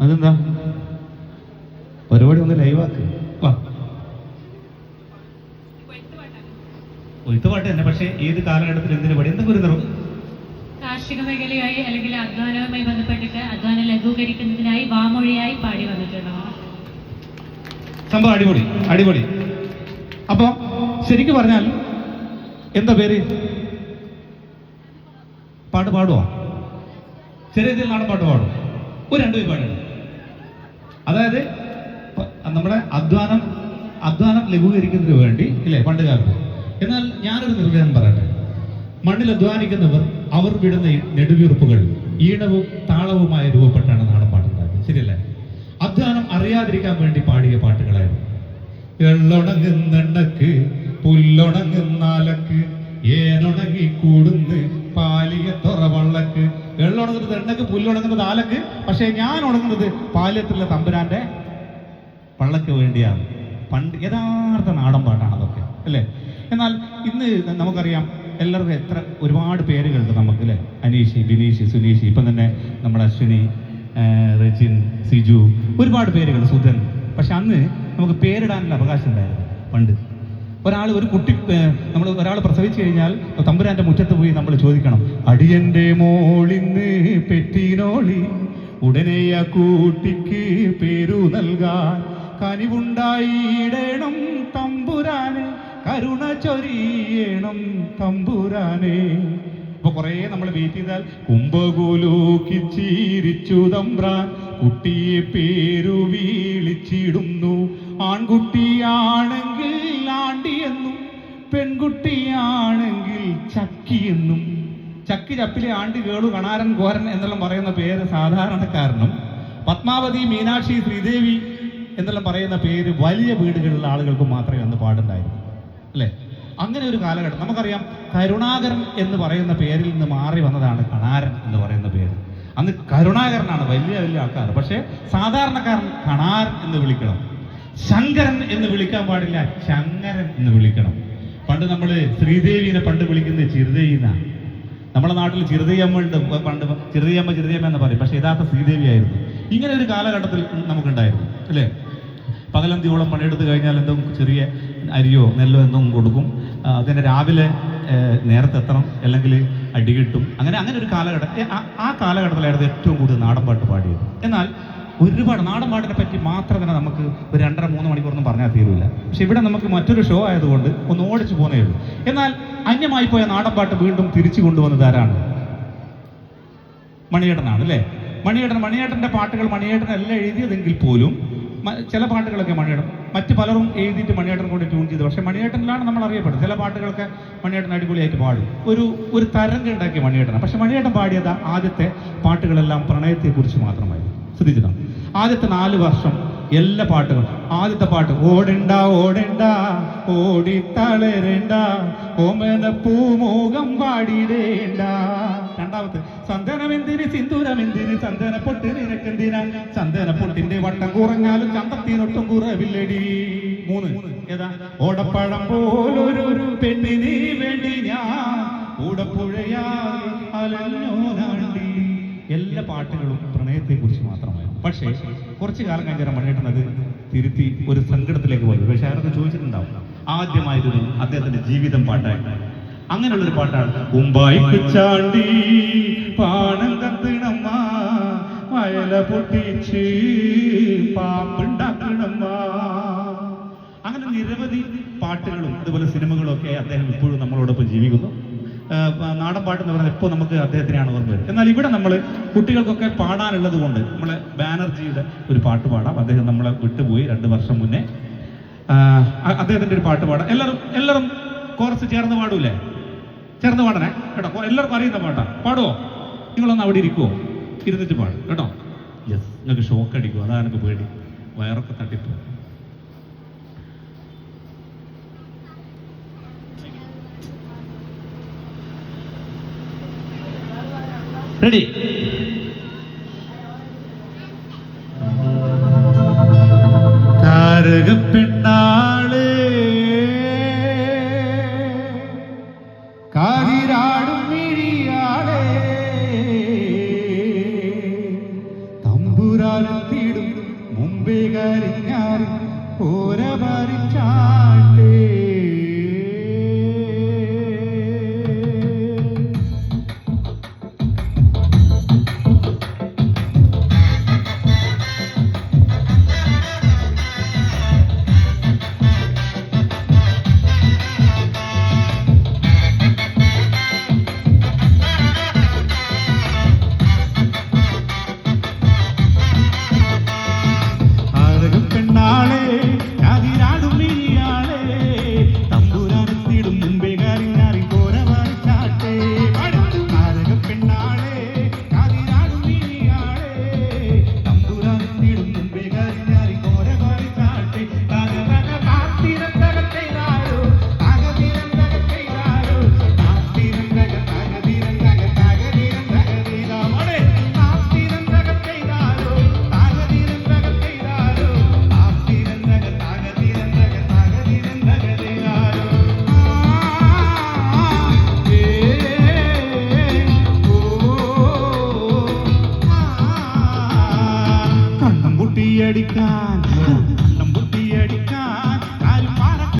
അതെന്താ പരിപാടി ഒന്ന് ലൈവാക്ക്. വാ, കൊയ്ത്തുപാട്ട് തന്നെ. പക്ഷേ ഏത് കാലഘട്ടത്തിൽ എന്തിനു പാടി? എന്തൊക്കെ ഒരു നിറവ്? കാർഷിക മേഖലയായി അല്ലെങ്കിൽ അധ്വാനവുമായി ബന്ധപ്പെട്ടിട്ട് അധ്വാനം ലഘൂകരിക്കുന്നതിനായി വാമൊഴിയായി പാടി വന്നിട്ടുണ്ടോ? സംഭവം അടിപൊളി, അടിപൊളി. അപ്പൊ ശരിക്കും പറഞ്ഞാൽ എന്താ പേര്? പാട്ട് പാടുവോ? ചെറിയ രീതിയിൽ നാടൻ പാട്ട് പാടും. ഒരു രണ്ടു പാടുണ്ട്. അതായത് നമ്മുടെ അധ്വാനം ലഘൂകരിക്കുന്നതിന് വേണ്ടി ഇല്ലേ പണ്ട് കാലത്ത്. എന്നാൽ ഞാനൊരു നിർവചനം പറയട്ടെ. മണ്ണിൽ അധ്വാനിക്കുന്നവർ അവർ വിടുന്ന നെടുവീർപ്പുകൾ ഈണവും താളവുമായി രൂപപ്പെട്ടാണ് നാടൻ പാട്ടുണ്ടായത്. ശരിയല്ലേ? അധ്വാനം അറിയാതിരിക്കാൻ വേണ്ടി പാടിയ പാട്ടുകളായിരുന്നു. എള്ളുണങ്ങുന്നക്ക് പുല്ലുണങ്ങുന്നാലക്ക് ഏനുണങ്ങി കൂടുന്ന് പാലിയ തുറവള്ളക്ക്. എള്ളുണങ്ങുന്നത് എണ്ണക്ക്, പുല്ലുണങ്ങുന്നത് ആലക്ക്. പക്ഷേ ഞാൻ ഉണങ്ങുന്നത് പാല്യത്തിലുള്ള തമ്പുരാന്റെ പള്ളക്ക് വേണ്ടിയാണ്. പണ്ട് യഥാർത്ഥ നാടൻ പാട്ടാണ് അതൊക്കെ, അല്ലേ? എന്നാൽ ഇന്ന് നമുക്കറിയാം എല്ലാവർക്കും ഒരുപാട് പേരുകളുണ്ട് നമുക്ക്, അല്ലേ? അനീഷ്, ബിനീഷ്, സുനീഷ്, ഇപ്പം തന്നെ നമ്മുടെ അശ്വിനി, റജിൻ, സിജു, ഒരുപാട് പേരുകൾ, സുധൻ. പക്ഷെ അന്ന് നമുക്ക് പേരിടാനുള്ള അവകാശം ഉണ്ടായിരുന്നു. പണ്ട് ഒരു കുട്ടി ഒരാൾ പ്രസവിച്ചു കഴിഞ്ഞാൽ തമ്പുരാന്റെ മുറ്റത്ത് പോയി നമ്മൾ ചോദിക്കണം, അടിയന്റെ മോളിന്ന് പെറ്റിനോളി ഉടനെ ആ കുട്ടിക്ക് പേരു നൽകാൻ കനിവുണ്ടായിടണം തമ്പുരാനെ, കരുണ ചൊരിയണം തമ്പുരാനെ. ഇപ്പൊ കുറെ നമ്മൾ വെയിറ്റ് ചെയ്താൽ കുംഭകോലൂക്കി ചിരിച്ചു തമ്പ്രാൻ കുട്ടിയെ പേരു വീളിച്ചിടുന്നു. ആൺകുട്ടിയാണെങ്കിൽ ആണ്ടിയെന്നും പെൺകുട്ടിയാണെങ്കിൽ ചക്കിയെന്നും. ചക്കി ചപ്പിലെ ആണ്ടി കേളു കണാരൻ കോരൻ എന്നെല്ലാം പറയുന്ന പേര് സാധാരണക്കാരനും പത്മാവതി, മീനാക്ഷി, ശ്രീദേവി എന്നെല്ലാം പറയുന്ന പേര് വലിയ വീടുകളിലുള്ള ആളുകൾക്ക് മാത്രമേ അന്ന് പാടുണ്ടായിരുന്നു, അല്ലേ? അങ്ങനെ ഒരു കാലഘട്ടം. നമുക്കറിയാം കരുണാകരൻ എന്ന് പറയുന്ന പേരിൽ നിന്ന് മാറി വന്നതാണ് കണാരൻ എന്ന് പറയുന്ന പേര്. അന്ന് കരുണാകരനാണ് വലിയ വലിയ ആൾക്കാർ. പക്ഷേ സാധാരണക്കാരൻ കണാരൻ എന്ന് വിളിക്കണം. ശങ്കരൻ എന്ന് വിളിക്കാൻ പാടില്ല, ശങ്കരൻ എന്ന് വിളിക്കണം. പണ്ട് നമ്മൾ ശ്രീദേവിനെ പണ്ട് വിളിക്കുന്നത് ചിരുതയിന്ന. നമ്മുടെ നാട്ടിൽ ചിരുതയമ്മ ഉണ്ട്. പണ്ട് ചിരുതയമ്മ എന്ന് പറയും. പക്ഷെ യഥാർത്ഥ ശ്രീദേവി ആയിരുന്നു. ഇങ്ങനെ ഒരു കാലഘട്ടത്തിൽ നമുക്കുണ്ടായിരുന്നു, അല്ലേ? പകലന്തിയോളം പണിയെടുത്ത് കഴിഞ്ഞാൽ എന്തെങ്കിലും ചെറിയ അരിയോ നെല്ലോ എന്തെങ്കിലും കൊടുക്കും. അതിന് രാവിലെ നേരത്തെ എത്തണം, അല്ലെങ്കിൽ അടി കിട്ടും. അങ്ങനെ ഒരു കാലഘട്ടം. ആ കാലഘട്ടത്തിലായിരുന്നു ഏറ്റവും കൂടുതൽ നാടൻപാട്ട് പാടിയത്. എന്നാൽ ഒരുപാട് നാടൻപാട്ടിനെ പറ്റി മാത്രം തന്നെ നമുക്ക് ഒരു 2.5-3 മണിക്കൂറൊന്നും പറഞ്ഞാൽ തീരില്ല. പക്ഷെ ഇവിടെ നമുക്ക് മറ്റൊരു ഷോ ആയതുകൊണ്ട് ഒന്ന് ഓടിച്ചു പോകുന്നേ ഉള്ളൂ. എന്നാൽ അന്യമായി പോയ നാടൻപാട്ട് വീണ്ടും തിരിച്ചു കൊണ്ടുവന്നത് ആരാണ്? മണിയേട്ടനാണ്, അല്ലേ? മണിയേട്ടൻ്റെ പാട്ടുകൾ മണിയേട്ടനല്ല എഴുതിയതെങ്കിൽ പോലും ചില പാട്ടുകളൊക്കെ മണിയേട്ടൻ, മറ്റ് പലരും എഴുതിയിട്ട് മണിയേട്ടൻ കൊണ്ട് ട്യൂൺ ചെയ്തു. പക്ഷെ മണിയേട്ടനിലാണ് നമ്മൾ അറിയപ്പെടുന്നത്. ചില പാട്ടുകളൊക്കെ മണിയേട്ടൻ അടിപൊളിയായിട്ട് പാടും. ഒരു തരംഗം ഉണ്ടാക്കിയ മണിയേട്ടനാണ്. പക്ഷെ മണിയേട്ടൻ പാടിയത് ആദ്യത്തെ പാട്ടുകളെല്ലാം പ്രണയത്തെക്കുറിച്ച് മാത്രമായിരുന്നു. ശ്രദ്ധിച്ചിട്ടാണ് ആദ്യത്തെ 4 വർഷം എല്ലാ പാട്ടുകളും. ആദ്യത്തെ പാട്ട് ഓടണ്ട ഓടണ്ട ഓടിത്തളരണ്ട ഓമന പൂമോകം പാടിടേണ്ട. രണ്ടാമത്തെ ചന്ദനമെന്തിന് സിന്ദൂരമെന്തിന് ചന്ദന പൊട്ട് നിനക്കെന്തിന ചന്ദന പൊട്ടിന്റെ വട്ടം കുറഞ്ഞാലും ചന്തത്തിനൊട്ടും കുറവില്ലടി. 3 ഏതാ? ഓടപ്പഴം പോലൊരു പെണ്ണിന് വേണ്ടി ഞാൻ ഓടപ്പുഴയാ അലഞ്ഞോനാണ്ടി. എല്ലാ പാട്ടുകളും പ്രണയത്തെക്കുറിച്ച് മാത്രമായിരുന്നു. പക്ഷേ കുറച്ചു കാലം കഴിഞ്ഞാൽ മണിയേട്ടൻ അത് തിരുത്തി ഒരു സങ്കടത്തിലേക്ക് പോയി. പക്ഷെ ആരൊക്കെ ചോദിച്ചിട്ടുണ്ടാവും. ആദ്യമായിട്ടൊരു അദ്ദേഹത്തിന്റെ ജീവിതം പാട്ടായി. അങ്ങനെയുള്ളൊരു പാട്ടാണ് ഉമ്പായിക്ക് ചാണ്ടി പാണം കത്തിണമ്മ വയല പൊട്ടിച്ച് പാമ്പുണ്ടാക്കണമ്മ. അങ്ങനെ നിരവധി പാട്ടുകളും അതുപോലെ സിനിമകളും ഒക്കെ അദ്ദേഹം ഇപ്പോഴും നമ്മളോടൊപ്പം ജീവിക്കുന്നു. നാടൻ പാട്ട് എന്ന് പറഞ്ഞാൽ ഇപ്പോൾ നമുക്ക് അദ്ദേഹത്തിനെയാണ് ഓർമ്മ വരുന്നത്. എന്നാൽ ഇവിടെ നമ്മൾ കുട്ടികൾക്കൊക്കെ പാടാനുള്ളത് കൊണ്ട് നമ്മളെ ബാനർജിയുടെ ഒരു പാട്ട് പാടാം. അദ്ദേഹം നമ്മളെ വിട്ടുപോയി 2 വർഷം മുന്നേ. അദ്ദേഹത്തിൻ്റെ ഒരു പാട്ട് പാടാം. എല്ലാവരും കോറസ് ചേർന്ന് പാടൂലേ? ചേർന്ന് പാടണേ കേട്ടോ. എല്ലാവർക്കും അറിയുന്ന പാട്ടാ. പാടുവോ? നിങ്ങളൊന്ന് അവിടെ ഇരിക്കുവോ? ഇരുന്നിട്ട് പാടും കേട്ടോ. യെസ്, നിങ്ങൾക്ക് ഷോക്ക് അടിക്കും. അതാണ് എനിക്ക് പേടി. വയറൊക്കെ തട്ടിപ്പോ. റെഡി? താരകപ്പെണ്ണാള് കാതിരാടും മിഴിയാളെ തമ്പുരാനെത്തി കോര ഭരിച്ചാട്ടേ. പെണ്ണാളെ അതിരാടും മിനിയാളെ തമ്പുരാനെത്തിടും മുമ്പേ കാരിഞ്ഞാറി കോര ഭരിച്ചാട്ടേ. പെണ്ണാളെ അതിരാടും മിനിയാളെ തമ്പുരാനെത്തിടും മുമ്പേ കാരിഞ്ഞാറി കോര ഭരിച്ചാട്ടേ. കണ്ണം പൊട്ടിയടിക്കാൻ